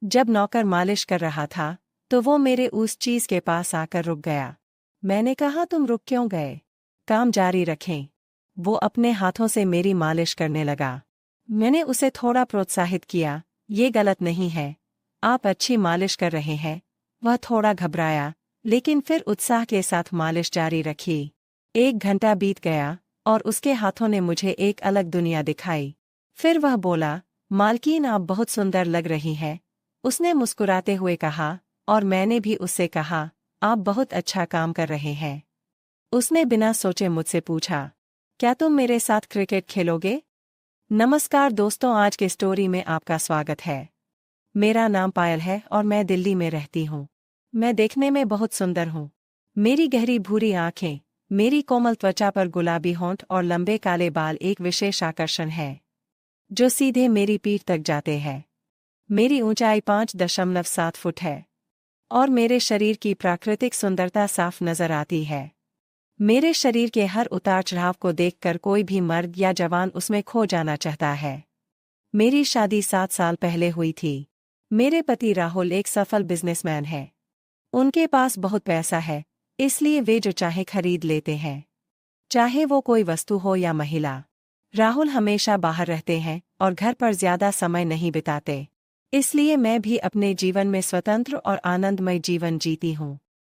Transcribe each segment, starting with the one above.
जब नौकर मालिश कर रहा था तो वो मेरे उस चीज के पास आकर रुक गया। मैंने कहा, तुम रुक क्यों गए? काम जारी रखें। वो अपने हाथों से मेरी मालिश करने लगा। मैंने उसे थोड़ा प्रोत्साहित किया, ये गलत नहीं है, आप अच्छी मालिश कर रहे हैं। वह थोड़ा घबराया, लेकिन फिर उत्साह के साथ मालिश जारी रखी। 1 घंटा बीत गया और उसके हाथों ने मुझे एक अलग दुनिया दिखाई। फिर वह बोला, मालकिन आप बहुत सुंदर लग रही हैं। उसने मुस्कुराते हुए कहा, और मैंने भी उससे कहा, आप बहुत अच्छा काम कर रहे हैं। उसने बिना सोचे मुझसे पूछा, क्या तुम मेरे साथ क्रिकेट खेलोगे? नमस्कार दोस्तों, आज के स्टोरी में आपका स्वागत है। मेरा नाम पायल है और मैं दिल्ली में रहती हूँ। मैं देखने में बहुत सुंदर हूँ। मेरी गहरी भूरी आंखें, मेरी कोमल त्वचा पर गुलाबी होंठ और लंबे काले बाल एक विशेष आकर्षण है, जो सीधे मेरी पीठ तक जाते हैं। मेरी ऊंचाई 5.7 फुट है और मेरे शरीर की प्राकृतिक सुंदरता साफ नजर आती है। मेरे शरीर के हर उतार चढ़ाव को देखकर कोई भी मर्द या जवान उसमें खो जाना चाहता है। मेरी शादी 7 साल पहले हुई थी। मेरे पति राहुल एक सफल बिजनेसमैन है। उनके पास बहुत पैसा है, इसलिए वे जो चाहे खरीद लेते हैं, चाहे वो कोई वस्तु हो या महिला। राहुल हमेशा बाहर रहते हैं और घर पर ज्यादा समय नहीं बिताते, इसलिए मैं भी अपने जीवन में स्वतंत्र और आनंदमय जीवन जीती हूँ।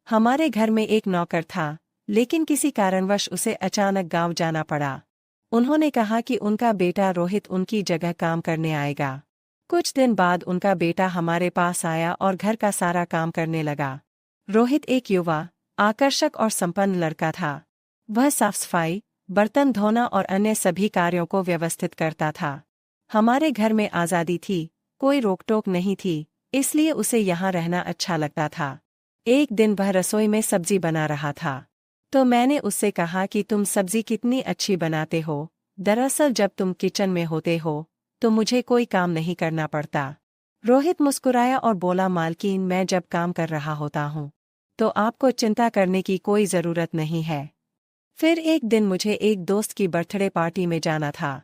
हमारे घर में एक नौकर था, लेकिन किसी कारणवश उसे अचानक गांव जाना पड़ा। उन्होंने कहा कि उनका बेटा रोहित उनकी जगह काम करने आएगा। कुछ दिन बाद उनका बेटा हमारे पास आया और घर का सारा काम करने लगा। रोहित एक युवा, आकर्षक और संपन्न लड़का था। वह साफ सफाई, बर्तन धोना और अन्य सभी कार्यों को व्यवस्थित करता था। हमारे घर में आज़ादी थी, कोई रोक-टोक नहीं थी, इसलिए उसे यहाँ रहना अच्छा लगता था। एक दिन वह रसोई में सब्जी बना रहा था, तो मैंने उससे कहा कि तुम सब्जी कितनी अच्छी बनाते हो। दरअसल जब तुम किचन में होते हो तो मुझे कोई काम नहीं करना पड़ता। रोहित मुस्कुराया और बोला, मालकिन मैं जब काम कर रहा होता हूँ तो आपको चिंता करने की कोई ज़रूरत नहीं है। फिर एक दिन मुझे एक दोस्त की बर्थडे पार्टी में जाना था।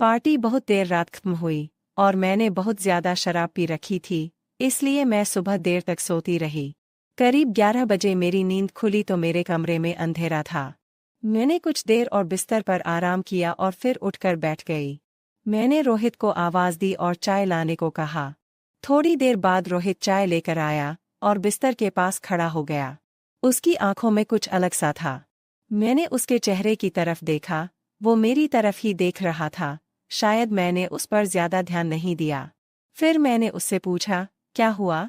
पार्टी बहुत देर रात खत्म हुई और मैंने बहुत ज़्यादा शराब पी रखी थी, इसलिए मैं सुबह देर तक सोती रही। करीब 11 बजे मेरी नींद खुली तो मेरे कमरे में अंधेरा था। मैंने कुछ देर और बिस्तर पर आराम किया और फिर उठकर बैठ गई। मैंने रोहित को आवाज़ दी और चाय लाने को कहा। थोड़ी देर बाद रोहित चाय लेकर आया और बिस्तर के पास खड़ा हो गया। उसकी आंखों में कुछ अलग सा था। मैंने उसके चेहरे की तरफ देखा, वो मेरी तरफ ही देख रहा था। शायद मैंने उस पर ज्यादा ध्यान नहीं दिया। फिर मैंने उससे पूछा, क्या हुआ?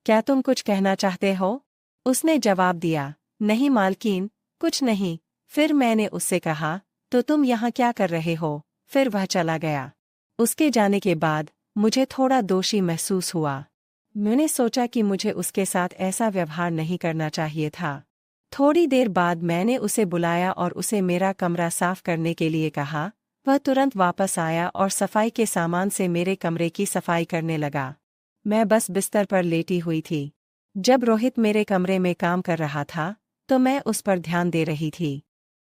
क्या तुम कुछ कहना चाहते हो? उसने जवाब दिया, नहीं मालकिन, कुछ नहीं। फिर मैंने उससे कहा, तो तुम यहाँ क्या कर रहे हो? फिर वह चला गया। उसके जाने के बाद मुझे थोड़ा दोषी महसूस हुआ। मैंने सोचा कि मुझे उसके साथ ऐसा व्यवहार नहीं करना चाहिए था। थोड़ी देर बाद मैंने उसे बुलाया और उसे मेरा कमरा साफ करने के लिए कहा। वह तुरंत वापस आया और सफाई के सामान से मेरे कमरे की सफाई करने लगा। मैं बस बिस्तर पर लेटी हुई थी। जब रोहित मेरे कमरे में काम कर रहा था तो मैं उस पर ध्यान दे रही थी।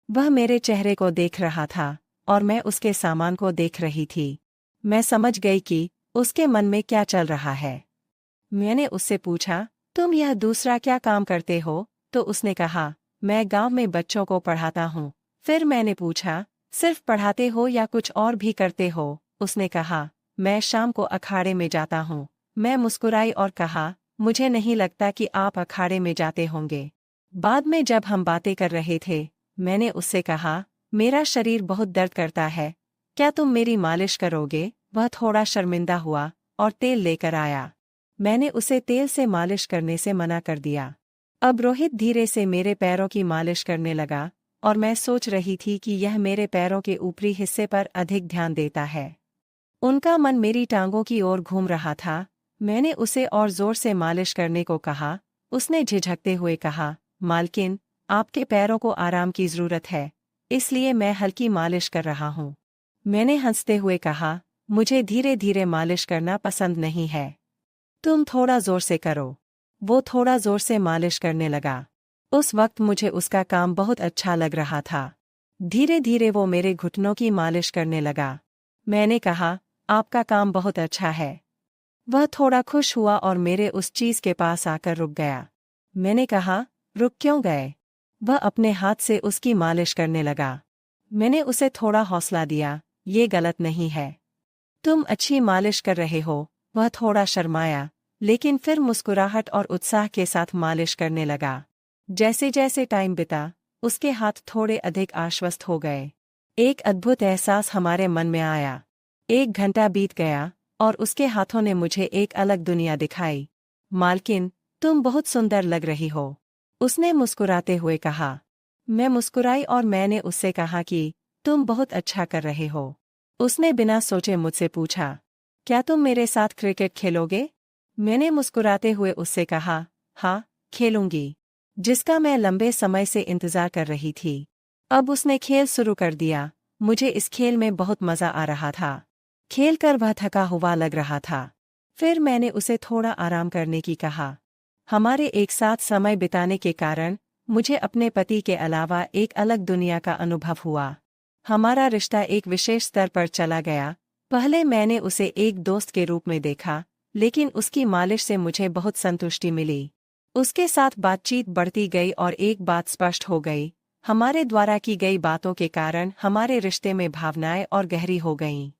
वह मेरे चेहरे को देख रहा था और मैं उसके सामान को देख रही थी। मैं समझ गई कि उसके मन में क्या चल रहा है। मैंने उससे पूछा, तुम यह दूसरा क्या काम करते हो? तो उसने कहा, मैं गांव में बच्चों को पढ़ाता हूँ। फिर मैंने पूछा, सिर्फ पढ़ाते हो या कुछ और भी करते हो? उसने कहा, मैं शाम को अखाड़े में जाता हूँ। मैं मुस्कुराई और कहा, मुझे नहीं लगता कि आप अखाड़े में जाते होंगे। बाद में जब हम बातें कर रहे थे, मैंने उससे कहा, मेरा शरीर बहुत दर्द करता है, क्या तुम मेरी मालिश करोगे? वह थोड़ा शर्मिंदा हुआ और तेल लेकर आया। मैंने उसे तेल से मालिश करने से मना कर दिया। अब रोहित धीरे से मेरे पैरों की मालिश करने लगा और मैं सोच रही थी कि यह मेरे पैरों के ऊपरी हिस्से पर अधिक ध्यान देता है। उनका मन मेरी टांगों की ओर घूम रहा था। मैंने उसे और जोर से मालिश करने को कहा। उसने झिझकते हुए कहा, मालकिन, आपके पैरों को आराम की जरूरत है, इसलिए मैं हल्की मालिश कर रहा हूँ। मैंने हंसते हुए कहा, मुझे धीरे धीरे मालिश करना पसंद नहीं है, तुम थोड़ा जोर से करो। वो थोड़ा जोर से मालिश करने लगा। उस वक्त मुझे उसका काम बहुत अच्छा लग रहा था। धीरे धीरे वो मेरे घुटनों की मालिश करने लगा। मैंने कहा, आपका काम बहुत अच्छा है। वह थोड़ा खुश हुआ और मेरे उस चीज के पास आकर रुक गया। मैंने कहा, रुक क्यों गए? वह अपने हाथ से उसकी मालिश करने लगा। मैंने उसे थोड़ा हौसला दिया, ये गलत नहीं है। तुम अच्छी मालिश कर रहे हो। वह थोड़ा शर्माया, लेकिन फिर मुस्कुराहट और उत्साह के साथ मालिश करने लगा। जैसे जैसे टाइम बिता, उसके हाथ थोड़े अधिक आश्वस्त हो गए। एक अद्भुत एहसास हमारे मन में आया। 1 घंटा बीत गया और उसके हाथों ने मुझे एक अलग दुनिया दिखाई। मालकिन, तुम बहुत सुंदर लग रही हो, उसने मुस्कुराते हुए कहा। मैं मुस्कुराई और मैंने उससे कहा कि तुम बहुत अच्छा कर रहे हो। उसने बिना सोचे मुझसे पूछा, क्या तुम मेरे साथ क्रिकेट खेलोगे? मैंने मुस्कुराते हुए उससे कहा, हाँ, खेलूंगी, जिसका मैं लंबे समय से इंतजार कर रही थी। अब उसने खेल शुरू कर दिया। मुझे इस खेल में बहुत मजा आ रहा था। खेल कर वह थका हुआ लग रहा था। फिर मैंने उसे थोड़ा आराम करने की कहा। हमारे एक साथ समय बिताने के कारण मुझे अपने पति के अलावा एक अलग दुनिया का अनुभव हुआ। हमारा रिश्ता एक विशेष स्तर पर चला गया। पहले मैंने उसे एक दोस्त के रूप में देखा, लेकिन उसकी मालिश से मुझे बहुत संतुष्टि मिली। उसके साथ बातचीत बढ़ती गई और एक बात स्पष्ट हो गई, हमारे द्वारा की गई बातों के कारण हमारे रिश्ते में भावनाएं और गहरी हो गईं।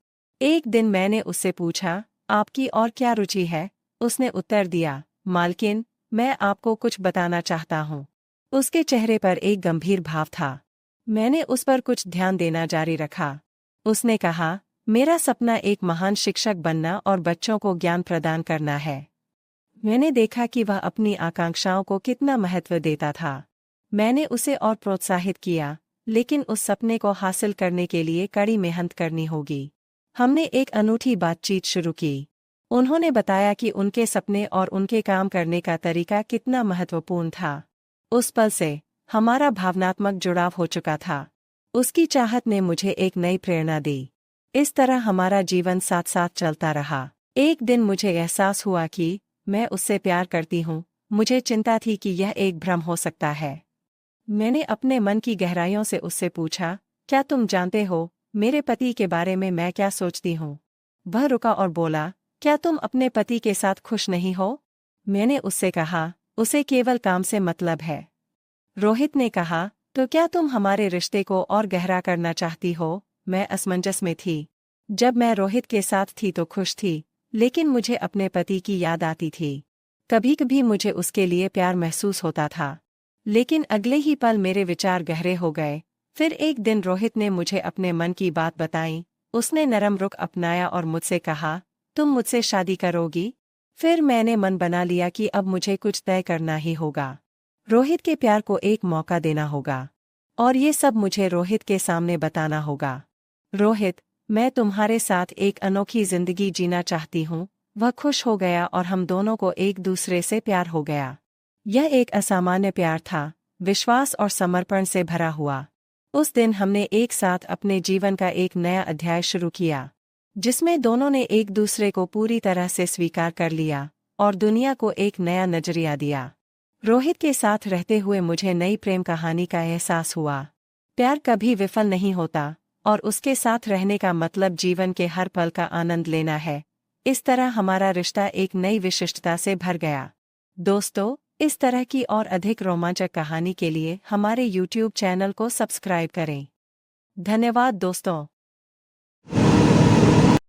एक दिन मैंने उससे पूछा, आपकी और क्या रुचि है? उसने उत्तर दिया, मालकिन, मैं आपको कुछ बताना चाहता हूँ। उसके चेहरे पर एक गंभीर भाव था। मैंने उस पर कुछ ध्यान देना जारी रखा। उसने कहा, मेरा सपना एक महान शिक्षक बनना और बच्चों को ज्ञान प्रदान करना है। मैंने देखा कि वह अपनी आकांक्षाओं को कितना महत्व देता था। मैंने उसे और प्रोत्साहित किया, लेकिन उस सपने को हासिल करने के लिए कड़ी मेहनत करनी होगी। हमने एक अनूठी बातचीत शुरू की। उन्होंने बताया कि उनके सपने और उनके काम करने का तरीका कितना महत्वपूर्ण था। उस पल से हमारा भावनात्मक जुड़ाव हो चुका था। उसकी चाहत ने मुझे एक नई प्रेरणा दी। इस तरह हमारा जीवन साथ साथ चलता रहा। एक दिन मुझे एहसास हुआ कि मैं उससे प्यार करती हूँ। मुझे चिंता थी कि यह एक भ्रम हो सकता है। मैंने अपने मन की गहराइयों से उससे पूछा, क्या तुम जानते हो मेरे पति के बारे में मैं क्या सोचती हूँ? वह रुका और बोला, क्या तुम अपने पति के साथ खुश नहीं हो? मैंने उससे कहा, उसे केवल काम से मतलब है। रोहित ने कहा, तो क्या तुम हमारे रिश्ते को और गहरा करना चाहती हो? मैं असमंजस में थी। जब मैं रोहित के साथ थी तो खुश थी, लेकिन मुझे अपने पति की याद आती थी। कभी कभी मुझे उसके लिए प्यार महसूस होता था, लेकिन अगले ही पल मेरे विचार गहरे हो गए। फिर एक दिन रोहित ने मुझे अपने मन की बात बताई। उसने नरम रुख अपनाया और मुझसे कहा, तुम मुझसे शादी करोगी? फिर मैंने मन बना लिया कि अब मुझे कुछ तय करना ही होगा। रोहित के प्यार को एक मौका देना होगा, और ये सब मुझे रोहित के सामने बताना होगा। रोहित, मैं तुम्हारे साथ एक अनोखी जिंदगी जीना चाहती हूँ। वह खुश हो गया और हम दोनों को एक दूसरे से प्यार हो गया। यह एक असामान्य प्यार था, विश्वास और समर्पण से भरा हुआ। उस दिन हमने एक साथ अपने जीवन का एक नया अध्याय शुरू किया, जिसमें दोनों ने एक दूसरे को पूरी तरह से स्वीकार कर लिया और दुनिया को एक नया नजरिया दिया। रोहित के साथ रहते हुए मुझे नई प्रेम कहानी का एहसास हुआ। प्यार कभी विफल नहीं होता, और उसके साथ रहने का मतलब जीवन के हर पल का आनंद लेना है। इस तरह हमारा रिश्ता एक नई विशिष्टता से भर गया। दोस्तों, इस तरह की और अधिक रोमांचक कहानी के लिए हमारे YouTube चैनल को सब्सक्राइब करें। धन्यवाद दोस्तों।